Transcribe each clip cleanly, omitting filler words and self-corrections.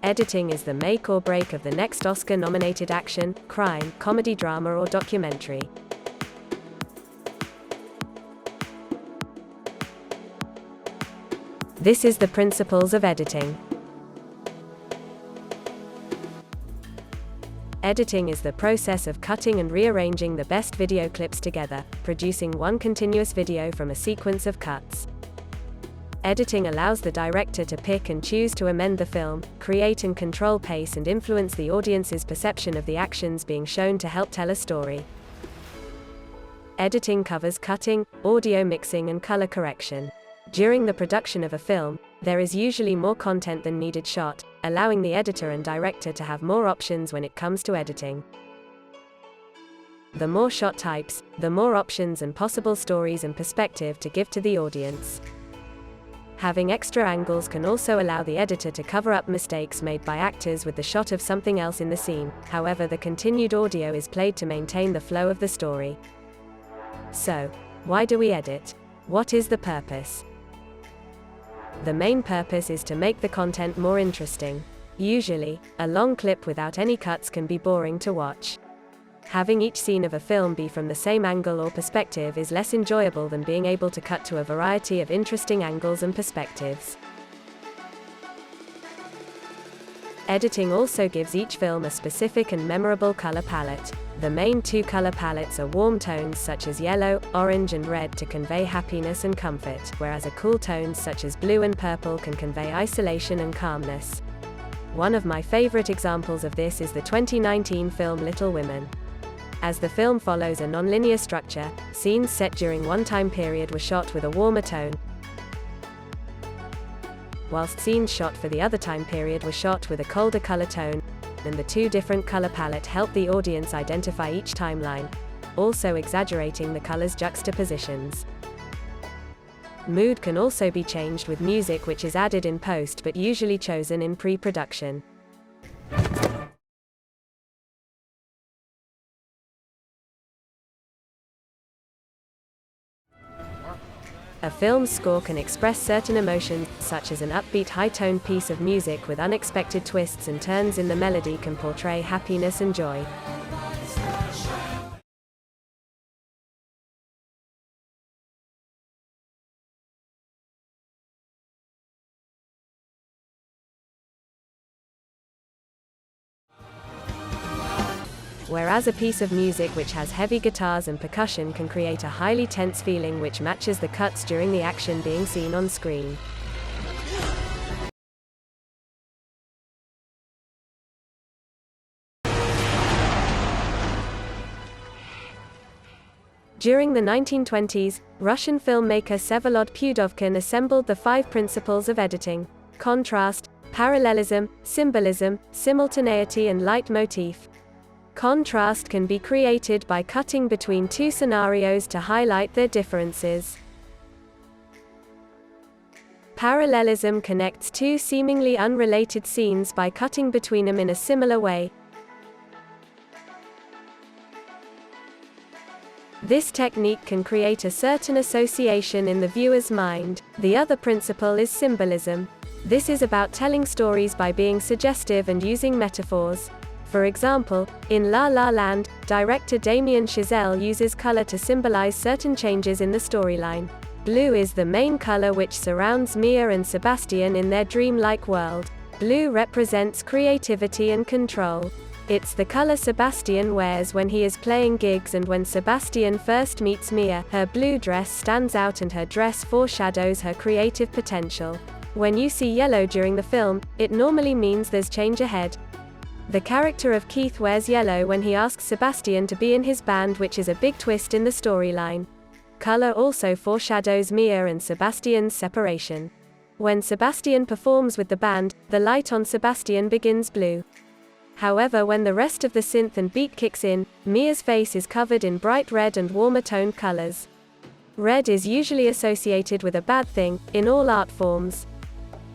Editing is the make or break of the next Oscar-nominated action, crime, comedy drama or documentary. This is the principles of editing. Editing is the process of cutting and rearranging the best video clips together, producing one continuous video from a sequence of cuts. Editing allows the director to pick and choose to amend the film, create and control pace and influence the audience's perception of the actions being shown to help tell a story. Editing covers cutting, audio mixing and color correction. During the production of a film, there is usually more content than needed shot, allowing the editor and director to have more options when it comes to editing. The more shot types, the more options and possible stories and perspective to give to the audience. Having extra angles can also allow the editor to cover up mistakes made by actors with the shot of something else in the scene. However, the continued audio is played to maintain the flow of the story. So, why do we edit? What is the purpose? The main purpose is to make the content more interesting. Usually, a long clip without any cuts can be boring to watch. Having each scene of a film be from the same angle or perspective is less enjoyable than being able to cut to a variety of interesting angles and perspectives. Editing also gives each film a specific and memorable color palette. The main two color palettes are warm tones such as yellow, orange and red to convey happiness and comfort, whereas a cool tones such as blue and purple can convey isolation and calmness. One of my favorite examples of this is the 2019 film Little Women. As the film follows a non-linear structure, scenes set during one time period were shot with a warmer tone, whilst scenes shot for the other time period were shot with a colder color tone, and the two different color palette help the audience identify each timeline, also exaggerating the colors' juxtapositions. Mood can also be changed with music which is added in post but usually chosen in pre-production. A film's score can express certain emotions, such as an upbeat high-toned piece of music with unexpected twists and turns in the melody can portray happiness and joy. Whereas a piece of music which has heavy guitars and percussion can create a highly tense feeling which matches the cuts during the action being seen on screen. During the 1920s, Russian filmmaker Vsevolod Pudovkin assembled the 5 principles of editing: contrast, parallelism, symbolism, simultaneity and leitmotif. Contrast can be created by cutting between two scenarios to highlight their differences. Parallelism connects two seemingly unrelated scenes by cutting between them in a similar way. This technique can create a certain association in the viewer's mind. The other principle is symbolism. This is about telling stories by being suggestive and using metaphors. For example, in La La Land, director Damien Chazelle uses color to symbolize certain changes in the storyline. Blue is the main color which surrounds Mia and Sebastian in their dreamlike world. Blue represents creativity and control. It's the color Sebastian wears when he is playing gigs, and when Sebastian first meets Mia, her blue dress stands out and her dress foreshadows her creative potential. When you see yellow during the film, it normally means there's change ahead. The character of Keith wears yellow when he asks Sebastian to be in his band, which is a big twist in the storyline. Color also foreshadows Mia and Sebastian's separation. When Sebastian performs with the band, the light on Sebastian begins blue. However, when the rest of the synth and beat kicks in, Mia's face is covered in bright red and warmer toned colors. Red is usually associated with a bad thing, in all art forms.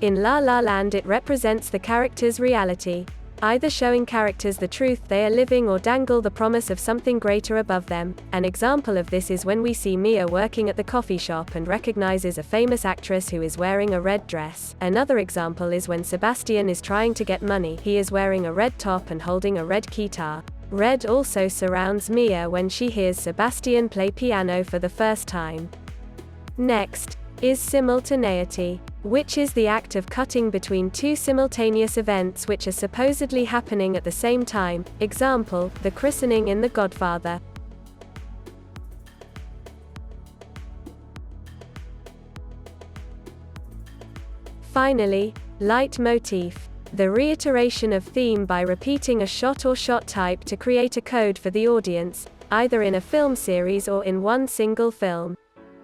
In La La Land it represents the character's reality. either showing characters the truth they are living or dangle the promise of something greater above them. An example of this is when we see Mia working at the coffee shop and recognizes a famous actress who is wearing a red dress. Another example is when Sebastian is trying to get money. He is wearing a red top and holding a red guitar. Red also surrounds Mia when she hears Sebastian play piano for the first time. Next is simultaneity, which is the act of cutting between two simultaneous events which are supposedly happening at the same time. Example, the christening in The Godfather. Finally, leitmotif, the reiteration of theme by repeating a shot or shot type to create a code for the audience, either in a film series or in one single film.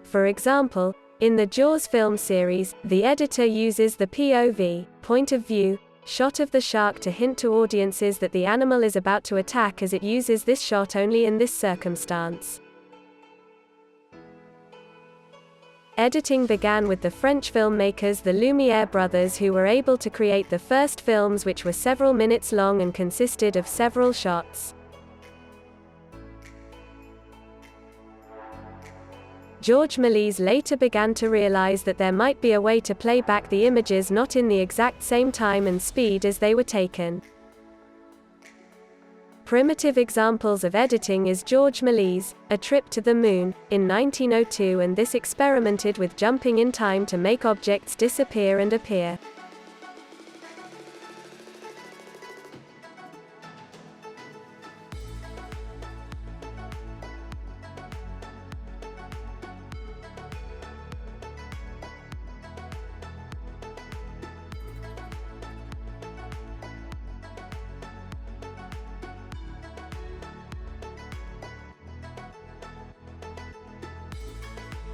For example, in the Jaws film series, the editor uses the POV, point of view, shot of the shark to hint to audiences that the animal is about to attack, as it uses this shot only in this circumstance. Editing began with the French filmmakers the Lumière brothers, who were able to create the first films which were several minutes long and consisted of several shots. Georges Méliès later began to realize that there might be a way to play back the images not in the exact same time and speed as they were taken. Primitive examples of editing is Georges Méliès, A Trip to the Moon, in 1902, and this experimented with jumping in time to make objects disappear and appear.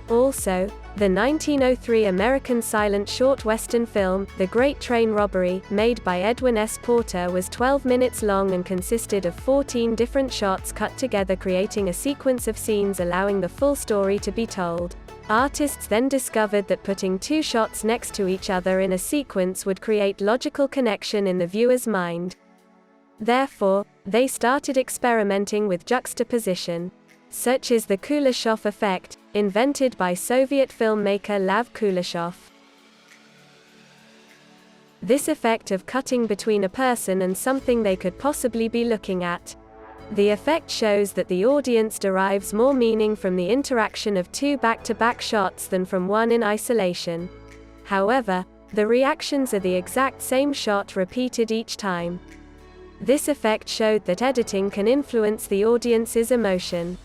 Also, the 1903 American silent short western film, The Great Train Robbery, made by Edwin S. Porter, was 12 minutes long and consisted of 14 different shots cut together, creating a sequence of scenes allowing the full story to be told. Artists then discovered that putting two shots next to each other in a sequence would create logical connection in the viewer's mind. Therefore, they started experimenting with juxtaposition. Such is the Kuleshov effect, invented by Soviet filmmaker Lev Kuleshov. This effect of cutting between a person and something they could possibly be looking at. The effect shows that the audience derives more meaning from the interaction of two back-to-back shots than from one in isolation. However, the reactions are the exact same shot repeated each time. This effect showed that editing can influence the audience's emotion.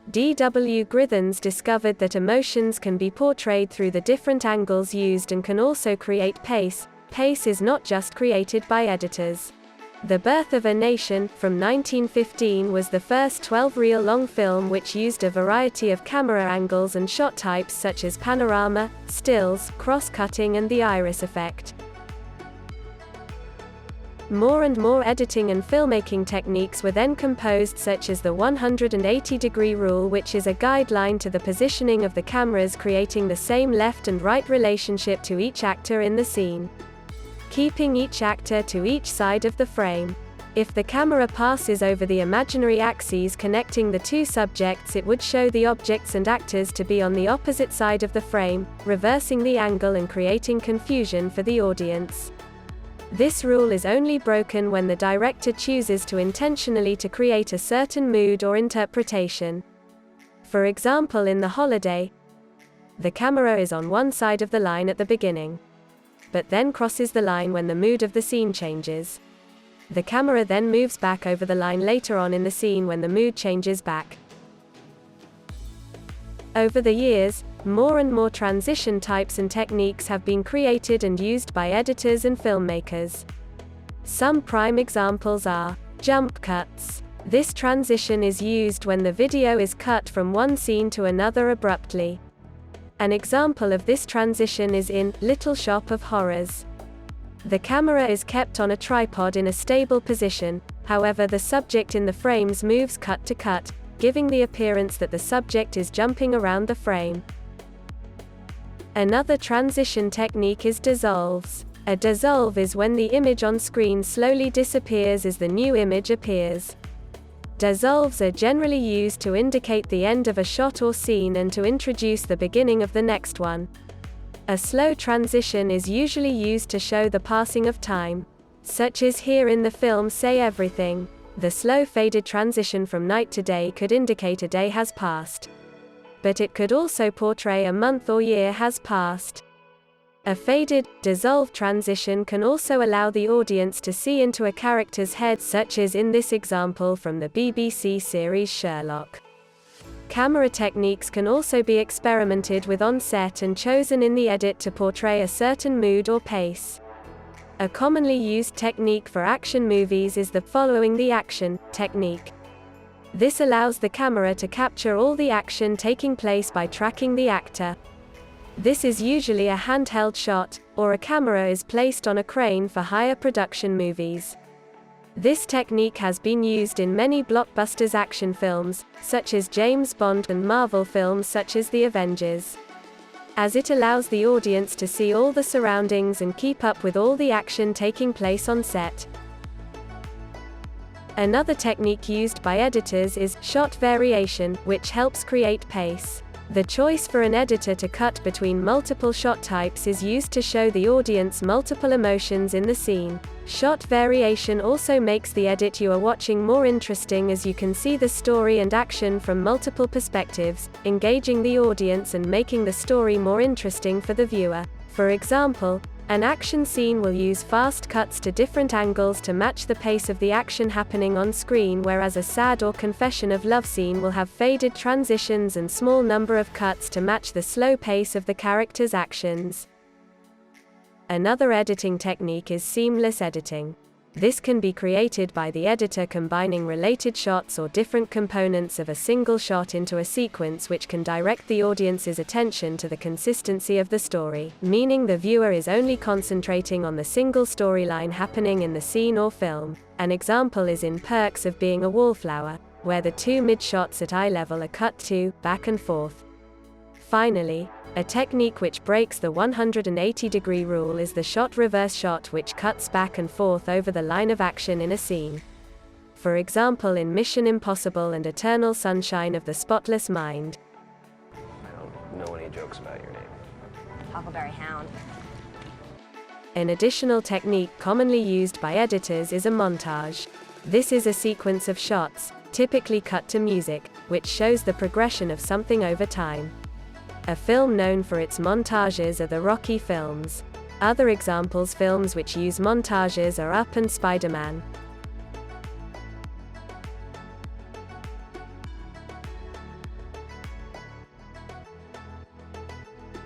D.W. Grithens discovered that emotions can be portrayed through the different angles used and can also create pace. Pace is not just created by editors. The Birth of a Nation, from 1915, was the first 12-reel long film which used a variety of camera angles and shot types such as panorama, stills, cross-cutting and the iris effect. More and more editing and filmmaking techniques were then composed, such as the 180-degree rule, which is a guideline to the positioning of the cameras, creating the same left and right relationship to each actor in the scene, keeping each actor to each side of the frame. If the camera passes over the imaginary axes connecting the two subjects, it would show the objects and actors to be on the opposite side of the frame, reversing the angle and creating confusion for the audience. This rule is only broken when the director chooses to intentionally to create a certain mood or interpretation. For example, in The Holiday, the camera is on one side of the line at the beginning, but then crosses the line when the mood of the scene changes. The camera then moves back over the line later on in the scene when the mood changes back. Over the years, more and more transition types and techniques have been created and used by editors and filmmakers. Some prime examples are jump cuts. This transition is used when the video is cut from one scene to another abruptly. An example of this transition is in Little Shop of Horrors. The camera is kept on a tripod in a stable position, however the subject in the frames moves cut to cut, giving the appearance that the subject is jumping around the frame. Another transition technique is dissolves. A dissolve is when the image on screen slowly disappears as the new image appears. Dissolves are generally used to indicate the end of a shot or scene and to introduce the beginning of the next one. A slow transition is usually used to show the passing of time, such as here in the film Say Everything. The slow faded transition from night to day could indicate a day has passed. But it could also portray a month or year has passed. A faded, dissolved transition can also allow the audience to see into a character's head, such as in this example from the BBC series Sherlock. Camera techniques can also be experimented with on set and chosen in the edit to portray a certain mood or pace. A commonly used technique for action movies is the following the action technique. This allows the camera to capture all the action taking place by tracking the actor. This is usually a handheld shot, or a camera is placed on a crane for higher production movies. This technique has been used in many blockbusters action films, such as James Bond, and Marvel films such as The Avengers, as it allows the audience to see all the surroundings and keep up with all the action taking place on set. Another technique used by editors is shot variation, which helps create pace. The choice for an editor to cut between multiple shot types is used to show the audience multiple emotions in the scene. Shot variation also makes the edit you are watching more interesting, as you can see the story and action from multiple perspectives, engaging the audience and making the story more interesting for the viewer. For example, an action scene will use fast cuts to different angles to match the pace of the action happening on screen, whereas a sad or confession of love scene will have faded transitions and small number of cuts to match the slow pace of the character's actions. Another editing technique is seamless editing. This can be created by the editor combining related shots or different components of a single shot into a sequence, which can direct the audience's attention to the consistency of the story, meaning the viewer is only concentrating on the single storyline happening in the scene or film. An example is in Perks of Being a Wallflower, where the two mid-shots at eye level are cut to, back and forth. Finally, a technique which breaks the 180-degree rule is the shot reverse shot, which cuts back and forth over the line of action in a scene. For example, in Mission Impossible and Eternal Sunshine of the Spotless Mind. I don't know any jokes about your name. Huckleberry Hound. An additional technique commonly used by editors is a montage. This is a sequence of shots, typically cut to music, which shows the progression of something over time. A film known for its montages are the Rocky films. Other examples films which use montages are Up and Spider-Man.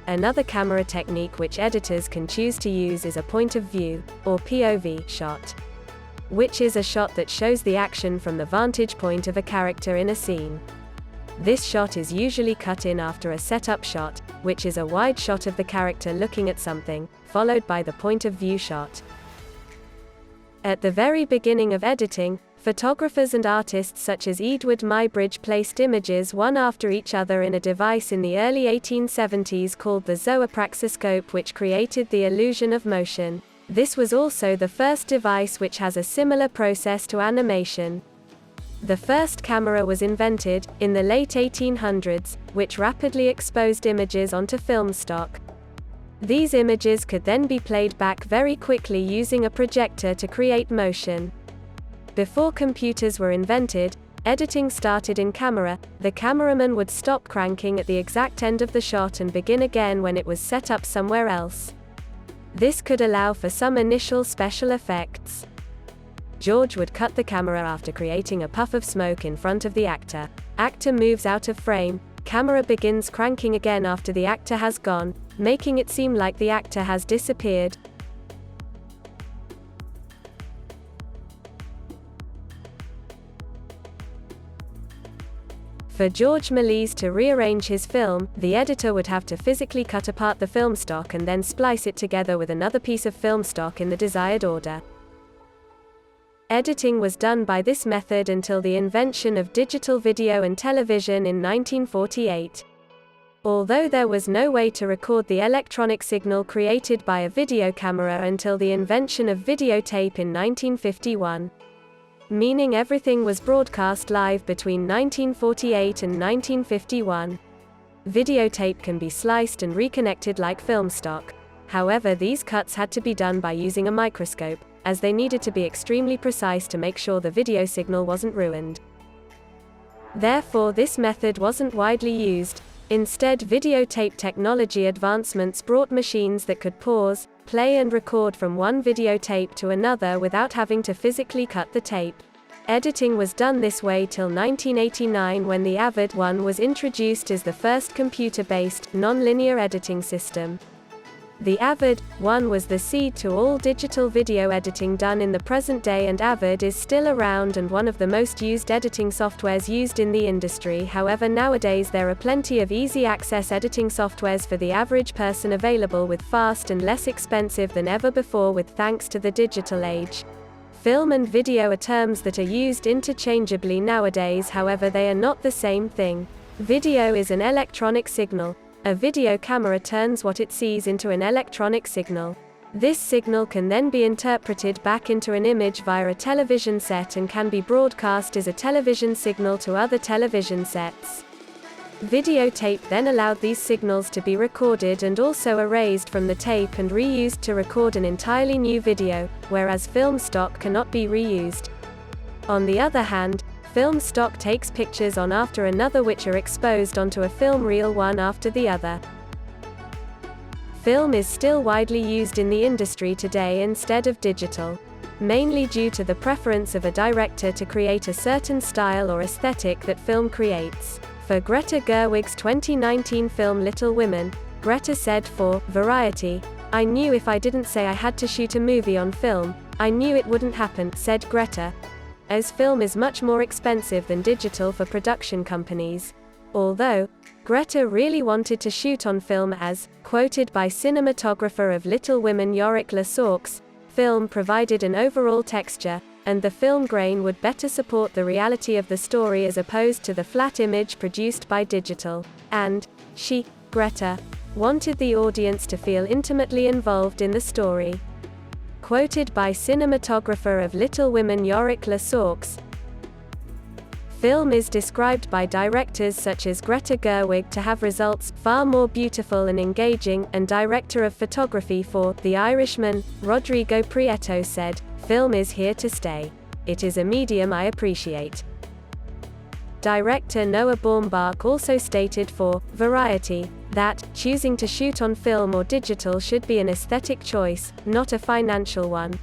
Another camera technique which editors can choose to use is a point of view, or POV, shot, which is a shot that shows the action from the vantage point of a character in a scene. This shot is usually cut in after a setup shot, which is a wide shot of the character looking at something, followed by the point of view shot. At the very beginning of editing, photographers and artists such as Edward Muybridge placed images one after each other in a device in the early 1870s called the zoopraxiscope, which created the illusion of motion. This was also the first device which has a similar process to animation. The first camera was invented in the late 1800s, which rapidly exposed images onto film stock. These images could then be played back very quickly using a projector to create motion. Before computers were invented, editing started in camera. The cameraman would stop cranking at the exact end of the shot and begin again when it was set up somewhere else. This could allow for some initial special effects. George would cut the camera after creating a puff of smoke in front of the actor. Actor moves out of frame, camera begins cranking again after the actor has gone, making it seem like the actor has disappeared. For George Méliès to rearrange his film, the editor would have to physically cut apart the film stock and then splice it together with another piece of film stock in the desired order. Editing was done by this method until the invention of digital video and television in 1948. Although there was no way to record the electronic signal created by a video camera until the invention of videotape in 1951. Meaning everything was broadcast live between 1948 and 1951. Videotape can be sliced and reconnected like film stock. However, these cuts had to be done by using a microscope, as they needed to be extremely precise to make sure the video signal wasn't ruined. Therefore, this method wasn't widely used. Instead, videotape technology advancements brought machines that could pause, play and record from one videotape to another without having to physically cut the tape. Editing was done this way till 1989 when the Avid One was introduced as the first computer-based, non-linear editing system. The Avid One was the seed to all digital video editing done in the present day, and Avid is still around and one of the most used editing softwares used in the industry. However, nowadays there are plenty of easy access editing softwares for the average person available, with fast and less expensive than ever before with thanks to the digital age. Film and video are terms that are used interchangeably nowadays, however they are not the same thing. Video is an electronic signal. A video camera turns what it sees into an electronic signal. This signal can then be interpreted back into an image via a television set and can be broadcast as a television signal to other television sets. Videotape then allowed these signals to be recorded and also erased from the tape and reused to record an entirely new video, whereas film stock cannot be reused. On the other hand, film stock takes pictures on after another which are exposed onto a film reel one after the other. Film is still widely used in the industry today instead of digital, mainly due to the preference of a director to create a certain style or aesthetic that film creates. For Greta Gerwig's 2019 film Little Women, Greta said for Variety, "I knew if I didn't say I had to shoot a movie on film, I knew it wouldn't happen," said Greta, as film is much more expensive than digital for production companies. Although, Greta really wanted to shoot on film, as quoted by cinematographer of Little Women Yorick LaSaux, film provided an overall texture, and the film grain would better support the reality of the story as opposed to the flat image produced by digital. And she, Greta, wanted the audience to feel intimately involved in the story. Quoted by cinematographer of Little Women Yorick LaSaux, film is described by directors such as Greta Gerwig to have results far more beautiful and engaging, and director of photography for The Irishman, Rodrigo Prieto said, "Film is here to stay. It is a medium I appreciate." Director Noah Baumbach also stated for Variety that choosing to shoot on film or digital should be an aesthetic choice, not a financial one.